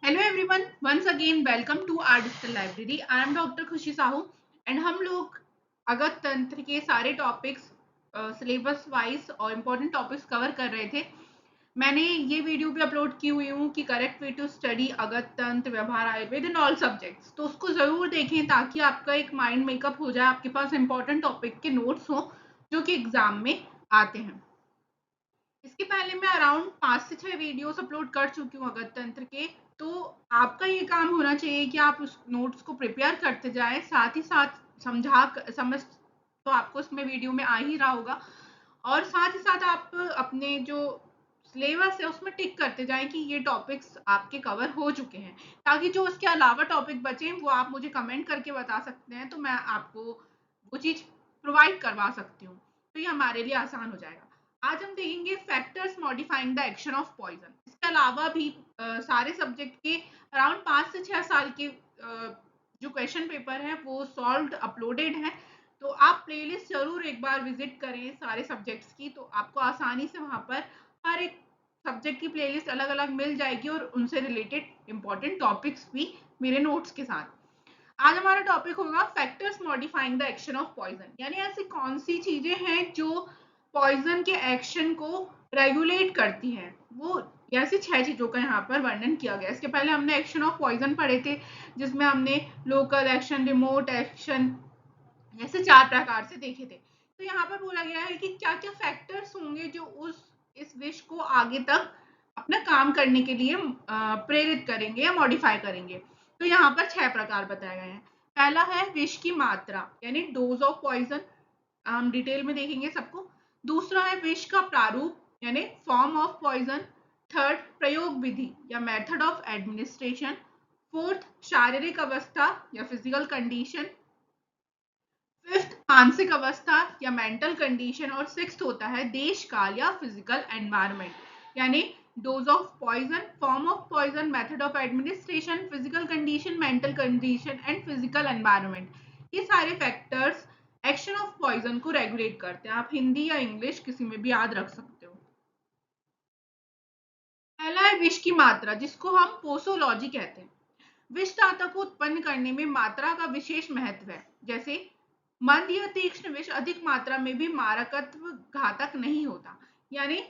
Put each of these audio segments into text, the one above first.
Hello everyone, once again welcome to our digital library. I am doctor Khushi Sahu and हम लोग अगस्त तंत्र के सारे टॉपिक्स सिलेबस वाइज और इम्पोर्टेंट टॉपिक्स कवर कर रहे थे। मैंने ये वीडियो भी अपलोड की हुई हूँ कि करेक्ट वे टू स्टडी अगस्त तंत्र, व्यवहार, आयुर्वेद इन ऑल सब्जेक्ट्स, तो उसको ज़रूर देखें ताकि आपका एक माइंड मेकअप हो जाए, आपके पास इंपॉर्टेंट टॉपिक के नोट्स हों जो कि एग्जाम में आते हैं। इसके पहले मैं अराउंड 5 से 6 वीडियोस अपलोड कर चुकी हूँ अगस्त तंत्र के। तो आपका ये काम होना चाहिए कि आप उस नोट्स को प्रिपेयर करते जाएं, साथ ही साथ समझ तो आपको इसमें वीडियो में आ ही रहा होगा, और साथ ही साथ आप अपने जो सिलेबस है उसमें टिक करते जाएं कि ये टॉपिक्स आपके कवर हो चुके हैं, ताकि जो उसके अलावा टॉपिक बचे वो आप मुझे कमेंट करके बता सकते हैं, तो मैं आपको वो चीज़ प्रोवाइड करवा सकती हूँ। तो ये हमारे लिए आसान हो जाएगा। आज हम देखेंगे factors modifying the action of poison. इसके अलावा भी सारे सब्जेक्ट के अराउंड 5 से 6 साल के जो क्वेश्चन पेपर है वो सॉल्व्ड अपलोडेड है। तो आप प्लेलिस्ट जरूर एक बार विजिट करें सारे सब्जेक्ट्स की, तो आपको आसानी से वहां पर हर एक सब्जेक्ट की प्लेलिस्ट अलग अलग मिल जाएगी और उनसे रिलेटेड इंपॉर्टेंट टॉपिक्स भी मेरे नोट्स के साथ। आज हमारा टॉपिक होगा factors modifying the action of poison, यानी ऐसी कौन सी चीजें हैं जो पॉइजन के एक्शन को रेगुलेट करती हैं। वो ऐसी 6 चीजों का यहाँ पर वर्णन किया गया। इसके पहले हमने एक्शन ऑफ पॉइजन पढ़े थे, जिसमें हमने लोकल एक्शन, रिमोट एक्शन, ऐसे 4 प्रकार से देखे थे। तो यहाँ पर बोला गया है कि क्या क्या फैक्टर्स होंगे जो इस विश को आगे तक अपना काम करने के लिए प्रेरित करेंगे या मॉडिफाई करेंगे। तो यहाँ पर 6 प्रकार बताए गए हैं। पहला है विष की मात्रा, यानी डोज ऑफ पॉइजन, हम डिटेल में देखेंगे सबको। दूसरा है विष का प्रारूप, यानी फॉर्म ऑफ पॉइजन। थर्ड, प्रयोग विधि या मेथड ऑफ एडमिनिस्ट्रेशन। फोर्थ, शारीरिक अवस्था या फिजिकल कंडीशन। फिफ्थ, मानसिक अवस्था या मेंटल कंडीशन। और सिक्स्थ होता है देश काल या फिजिकल एनवायरनमेंट, यानी dose of poison, form of poison, method of administration, physical condition, mental condition and physical environment. ये सारे फैक्टर्स एक्शन ऑफ पॉइजन को रेगुलेट करते हैं। आप हिंदी या इंग्लिश किसी में भी याद रख सकते हो। पहला है विष की मात्रा, जिसको हम पोसोलॉजी कहते हैं। विष धातु को उत्पन्न करने में मात्रा का विशेष महत्व है। जैसे मंद या तीक्ष्ण विष अधिक मात्रा में भी मारकत्व घातक नहीं होता, यानी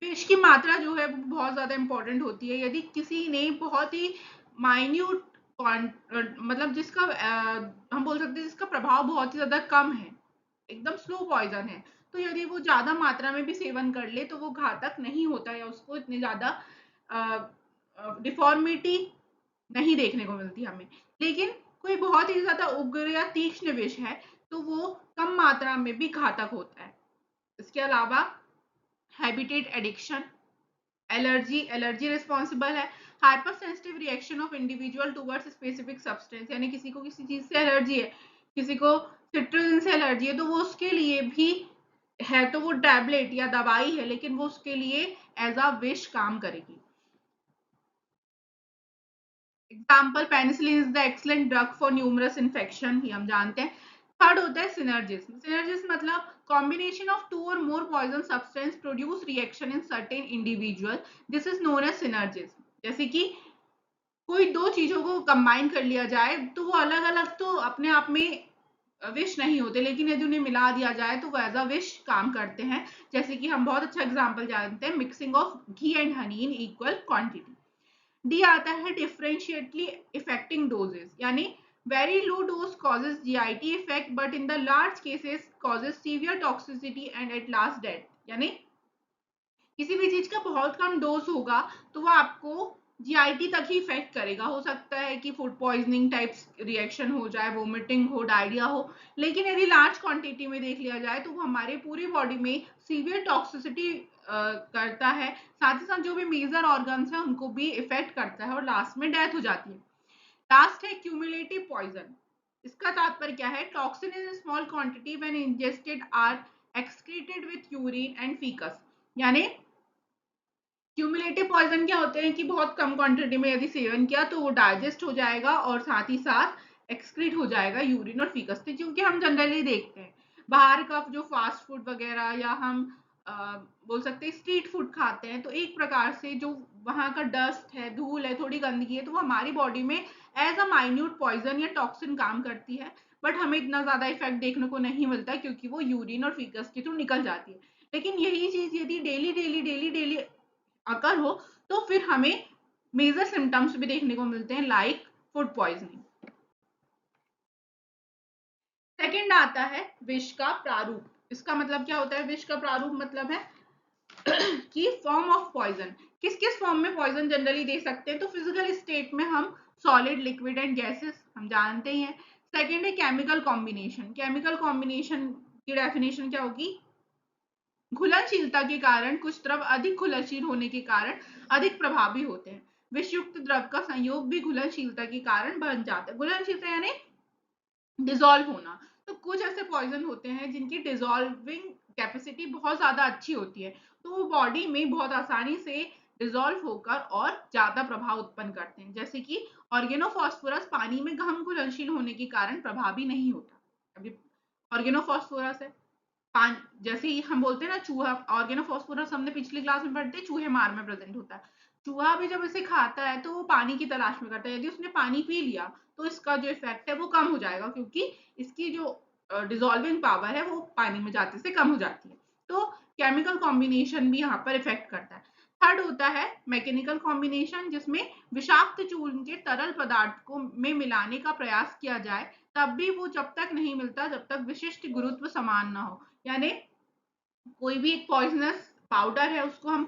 विष की मात्रा जो है वो बहुत ज्यादा इंपॉर्टेंट होती है। यदि किसी ने बहुत ही माइन्यूट मतलब जिसका हम बोल सकते हैं जिसका प्रभाव बहुत ही ज्यादा कम है, एकदम स्लो पॉइजन है, तो यदि वो ज्यादा मात्रा में भी सेवन कर ले तो वो घातक नहीं होता या उसको इतनी ज्यादा डिफॉर्मिटी नहीं देखने को मिलती हमें। लेकिन कोई बहुत ही ज्यादा उग्र या तीक्ष्ण विष है तो वो कम मात्रा में भी घातक होता है। इसके अलावा हैबिटेट एडिक्शन, एलर्जी रिस्पॉन्सिबल है। Hyper sensitive reaction of individual towards specific substance, यानी किसी को किसी चीज से एलर्जी है, किसी को सिट्रिन से एलर्जी है, तो वो उसके लिए भी है तो वो टैबलेट या दवाई है, लेकिन वो उसके लिए एज अ विश काम करेगी। Example, penicillin is the excellent drug for numerous infection, ये हम जानते हैं। थर्ड होता है सिनर्जिज्म। सिनर्जिज्म मतलब कॉम्बिनेशन ऑफ टू और more poison substance produce reaction in certain individual, this is known as synergism. जैसे कि कोई दो चीजों को कंबाइन कर लिया जाए तो वो अलग अलग तो अपने आप में विश नहीं होते, लेकिन यदि उन्हें मिला दिया जाए तो वो एज अ विश काम करते हैं। जैसे कि हम बहुत अच्छा एग्जाम्पल जानते हैं, mixing of ghee and honey in equal quantity. D आता है डिफरेंशिएटली इफेक्टिंग डोजेस, यानी very low dose causes GIT effect but in the large cases causes severe toxicity and at last death, यानी किसी भी चीज का बहुत कम डोज होगा तो वो आपको जीआईटी तक ही इफेक्ट करेगा। हो सकता है कि फूड पॉइजनिंग टाइप्स रिएक्शन हो जाए, वोमिटिंग हो, डायरिया हो, लेकिन यदि लार्ज क्वांटिटी में देख लिया जाए तो वो हमारे पूरी बॉडी में सीवियर टॉक्सिसिटी करता है। साथ ही साथ जो भी मेजर ऑर्गन्स है उनको भी इफेक्ट करता है और लास्ट में डेथ हो जाती है। लास्ट है क्यूमुलेटिव पॉइजन। इसका तात्पर्य क्या है? Toxin in small quantity when ingested are excreted with urine and faeces, यानी क्यूमुलेटिव पॉइजन क्या होते हैं कि बहुत कम क्वांटिटी में यदि सेवन किया तो वो डाइजेस्ट हो जाएगा और साथ ही साथ एक्सक्रीट हो जाएगा यूरिन और फीकस से। क्योंकि हम जनरली देखते हैं बाहर का जो फास्ट फूड वगैरह या हम बोल सकते हैं स्ट्रीट फूड खाते हैं, तो एक प्रकार से जो वहाँ का डस्ट है, धूल है, थोड़ी गंदगी है, तो वो हमारी बॉडी में एज अ माइन्यूट पॉइजन या टॉक्सिन काम करती है, बट हमें इतना ज्यादा इफेक्ट देखने को नहीं मिलता क्योंकि वो यूरिन और फीकस के थ्रू निकल जाती है। लेकिन यही चीज यदि डेली डेली डेली डेली अगर हो तो फिर हमें मेजर सिम्टम्स भी देखने को मिलते हैं, लाइक फूड पॉइजनिंग। सेकंड आता है विष का प्रारूप। इसका मतलब क्या होता है? विष का प्रारूप मतलब है कि फॉर्म ऑफ पॉइजन, किस किस फॉर्म में पॉइजन जनरली दे सकते हैं। तो फिजिकल स्टेट में हम सॉलिड, लिक्विड एंड गैसेस हम जानते ही हैं। सेकेंड है केमिकल कॉम्बिनेशन। केमिकल कॉम्बिनेशन की डेफिनेशन क्या होगी? घुलनशीलता के कारण कुछ द्रव अधिक घुलनशील होने के कारण अधिक प्रभावी होते हैं। विषयुक्त द्रव का संयोग भी घुलनशीलता के कारण बन जाता है। घुलनशीलता यानी डिसॉल्व होना। तो कुछ ऐसे पॉइजन होते हैं जिनकी डिसॉल्विंग कैपेसिटी बहुत ज्यादा अच्छी होती है, तो वो बॉडी में बहुत आसानी से डिसॉल्व होकर और ज्यादा प्रभाव उत्पन्न करते हैं। जैसे कि ऑर्गेनोफॉस्फोरस पानी में घम घुलनशील होने के कारण प्रभावी नहीं होता। अभी ऑर्गेनोफॉस्फोरस है, जैसे ही हम बोलते हैं ना चूहा, ऑर्गेनोफॉस्फोरस हमने पिछली क्लास में पढ़ते, चूहे मार में प्रेजेंट होता है। चूहा भी जब इसे खाता है तो वो पानी की तलाश में करता है। यदि उसने पानी पी लिया तो इसका जो इफेक्ट है वो कम हो जाएगा, क्योंकि इसकी जो डिसॉल्विंग पावर है वो पानी में जाते से कम हो जाती है। तो केमिकल कॉम्बिनेशन भी यहाँ पर इफेक्ट करता है। थर्ड होता है मैकेनिकल कॉम्बिनेशन, जिसमें विषाक्त चूर्ण के तरल पदार्थ को में मिलाने का प्रयास किया जाए, तब भी वो जब तक नहीं मिलता जब तक विशिष्ट गुरुत्व समान ना हो। यानी कोई भी एक पॉइजनस पाउडर है उसको हम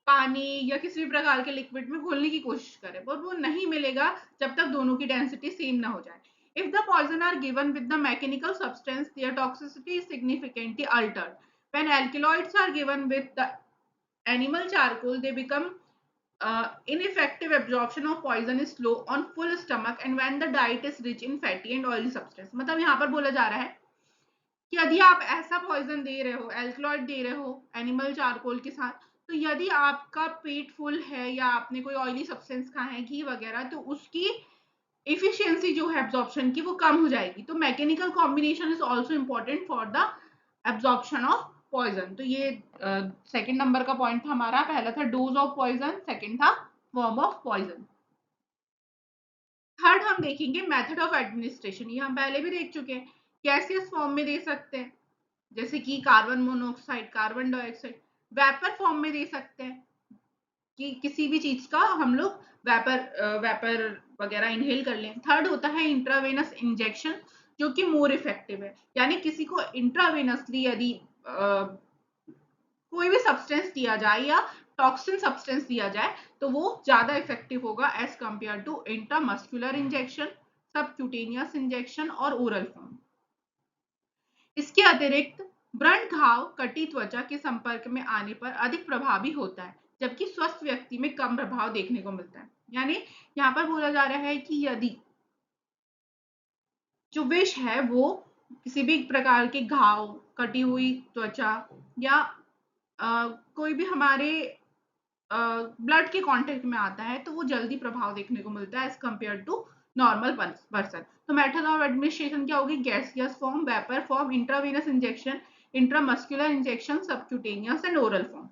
पानी या किसी भी प्रकार के लिक्विड में घोलने की कोशिश करें, पर वो नहीं मिलेगा जब तक दोनों की डेंसिटी सेम ना हो जाए। If the poison are given with the mechanical substance, their toxicity is significantly altered. When alkaloids are given with the animal charcoal, they become ineffective absorption of poison is slow on full stomach and when the diet is rich in fatty and oily substance। मतलब यहाँ पर बोला जा रहा है कि यदि आप ऐसा पॉइजन दे रहे हो, एल्कलॉइड दे रहे हो एनिमल चारकोल के साथ, तो यदि आपका पेट फुल है या आपने कोई ऑयली सब्सटेंस खाए हैं, घी वगैरह, तो उसकी एफिशिएंसी जो है एब्जॉर्प्शन की वो कम हो जाएगी। तो mechanical combination is also important for the absorption of poison. तो ये सेकंड नंबर का पॉइंट था हमारा। पहला था डोज ऑफ पॉइजन, सेकंड था फॉर्म ऑफ पॉइजन। थर्ड हम देखेंगे मेथड ऑफ एडमिनिस्ट्रेशन। ये हम पहले भी देख चुके हैं। गैसियस फॉर्म में दे सकते हैं, जैसे कि carbon monoxide, carbon dioxide. Vapour form में दे सकते हैं कि किसी भी चीज का हम लोग वेपर वगैरह इनहेल कर लें। थर्ड होता है इंट्रावेनस इंजेक्शन, जो कि मोर इफेक्टिव है। यानी किसी को इंट्रावेनसली यदि कोई भी सब्सटेंस दिया जाए या टॉक्सिन सब्सटेंस दिया जाए तो वो ज्यादा इफेक्टिव होगा as compare to intramuscular injection, subcutaneous injection और ओरल फॉर्म। इसके अतिरिक्त व्रण घाव कटी त्वचा के संपर्क में आने पर अधिक प्रभावी होता है, जबकि स्वस्थ व्यक्ति में कम प्रभाव देखने को मिलता है। यानी यहाँ पर बोला जा रहा है कि यदि जो विष है वो किसी भी प्रकार के घाव, कटी हुई त्वचा या कोई भी हमारे ब्लड के कांटेक्ट में आता है तो वो जल्दी प्रभाव देखने को मिलता है as compare to normal person. तो मेथड ऑफ एडमिनिस्ट्रेशन क्या होगी? Gaseous form, vapour form, intravenous injection, intramuscular injection, subcutaneous and oral form.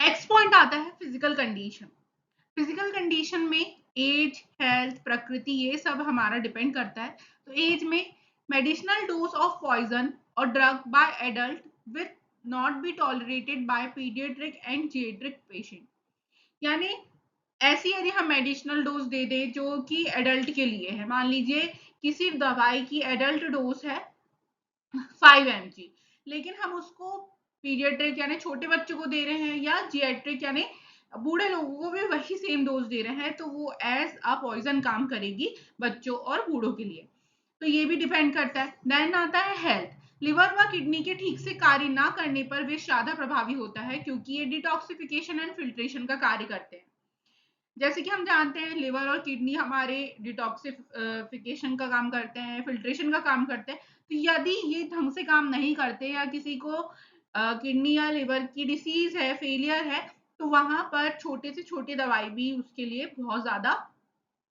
Next point आता है फिजिकल कंडीशन। फिजिकल कंडीशन में एज, हेल्थ, प्रकृति, ये सब हमारा डिपेंड करता है। तो एज में मेडिसिनल डोज ऑफ पॉइजन और drug by adult with not be tolerated by paediatric and geriatric patient. यानी ऐसी यदि हम मेडिसिनल डोज दे दें जो कि एडल्ट के लिए है, मान लीजिए किसी दवाई की एडल्ट डोज है 5 mg, लेकिन हम उसको पीडियाट्रिक यानी छोटे बच्चों को दे रहे हैं या जीएट्रिक यानी बूढ़े लोगों को भी वही सेम डोज दे रहे हैं, तो वो एज अ पॉइजन काम करेगी बच्चों और बूढ़ों के लिए। तो ये भी डिपेंड करता है। देन आता है हेल्थ। लिवर व किडनी के ठीक से कार्य ना करने पर विष ज्यादा प्रभावी होता है, क्योंकि ये डिटॉक्सिफिकेशन एंड फिल्ट्रेशन का कार्य करते हैं। जैसे कि हम जानते हैं लिवर और किडनी हमारे डिटॉक्सिफिकेशन का काम करते हैं, फिल्ट्रेशन का काम करते हैं। तो यदि ये ढंग से काम नहीं करते या किसी को किडनी या लिवर की डिसीज है, फेलियर है, तो वहां पर छोटे से छोटी दवाई भी उसके लिए बहुत ज्यादा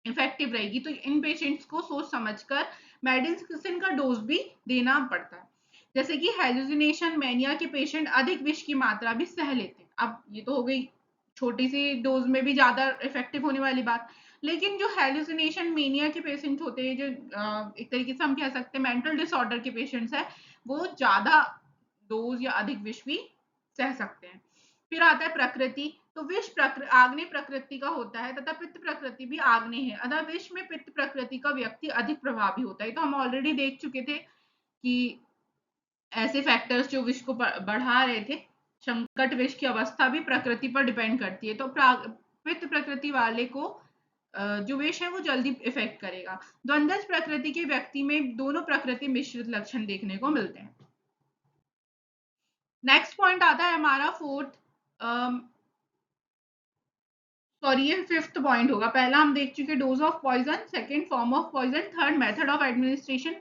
इफेक्टिव रहेगी। तो इन पेशेंट्स को सोच समझकर मेडिसिन का डोज भी देना पड़ता है। जैसे कि हेलुसिनेशन मैनिया के पेशेंट अधिक विष की मात्रा भी सह लेते हैं। अब ये तो हो गई छोटी सी डोज में भी ज्यादा इफेक्टिव होने वाली बात, लेकिन जो हेलुसिनेशन मेनिया के पेशेंट होते हैं, जो एक तरीके से हम कह सकते हैं मेंटल डिसऑर्डर के पेशेंट्स है, वो ज्यादा डोज या अधिक विष भी सह सकते हैं। फिर आता है प्रकृति। तो विष आग्नेय प्रकृति का होता है तथा पित्त प्रकृति भी आग्नेय है, अतः विष में पित्त प्रकृति का व्यक्ति अधिक प्रभावी होता है। तो हम ऑलरेडी देख चुके थे कि ऐसे फैक्टर्स जो विष को बढ़ा रहे थे, संकट विष की अवस्था भी प्रकृति पर डिपेंड करती है। तो पित्त प्रकृति वाले को जो विष है वो जल्दी इफेक्ट करेगा। द्वंद्वज प्रकृति के व्यक्ति में दोनों प्रकृति मिश्रित लक्षण देखने को मिलते हैं। नेक्स्ट पॉइंट आता है हमारा फोर्थ, सॉरी ये फिफ्थ पॉइंट होगा। पहला हम देख चुके dose of poison, second form of poison, third method of administration,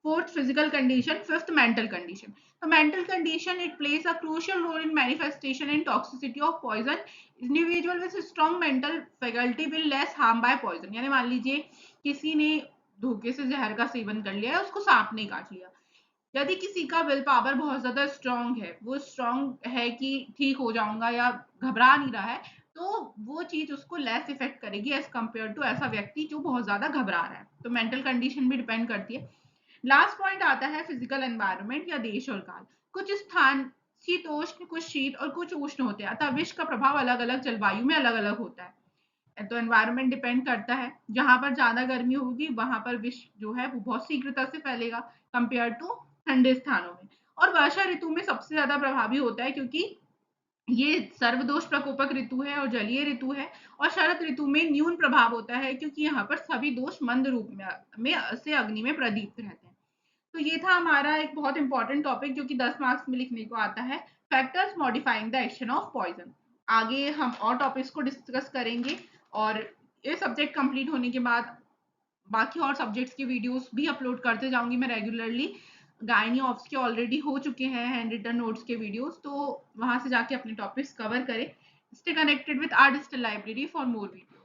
fourth physical condition, fifth mental condition. तो mental condition, it plays a crucial role in manifestation and toxicity of poison. Individual with strong mental faculty will less harm by poison. यानी मान लीजिए किसी ने धोखे से जहर का सेवन कर लिया है, उसको सांप ने काट लिया, यदि किसी का विल पावर बहुत ज्यादा स्ट्रांग है, वो स्ट्रांग है कि ठीक हो जाऊंगा या घबरा नहीं रहा है, तो वो चीज उसको लेस इफेक्ट करेगी एज कंपेयर टू ऐसा व्यक्ति जो बहुत ज्यादा घबरा रहा है। तो मेंटल कंडीशन भी डिपेंड करती है। लास्ट पॉइंट आता है फिजिकल एनवायरनमेंट या देश और काल। कुछ स्थान शीतोष्ण, कुछ शीत और कुछ उष्ण होते हैं, अतः विष का प्रभाव अलग अलग जलवायु में अलग अलग होता है। तो एनवायरनमेंट डिपेंड करता है, जहां पर ज्यादा गर्मी होगी वहां पर विष जो है वो बहुत शीघ्रता से फैलेगा कंपेयर टू ठंडे स्थानों में। और वर्षा ऋतु में सबसे ज्यादा प्रभावी होता है, क्योंकि ये सर्वदोष प्रकोपक ऋतु है और जलीय ऋतु है। और शरद ऋतु में न्यून प्रभाव होता है, क्योंकि यहाँ पर सभी दोष मंद रूप में से अग्नि में प्रदीप्त रहते हैं। तो ये था हमारा एक बहुत इंपॉर्टेंट टॉपिक जो कि 10 मार्क्स में लिखने को आता है, factors modifying the action of poison. आगे हम और टॉपिक्स को डिस्कस करेंगे, और ये सब्जेक्ट कंप्लीट होने के बाद बाकी और सब्जेक्ट्स की वीडियोस भी अपलोड करते जाऊंगी मैं रेगुलरली। गायनी ऑप्स के ऑलरेडी हो चुके हैं हैंड रिटन नोट्स के वीडियोस, तो वहां से जाके अपने टॉपिक्स कवर करें। Stay connected with our digital library for more videos.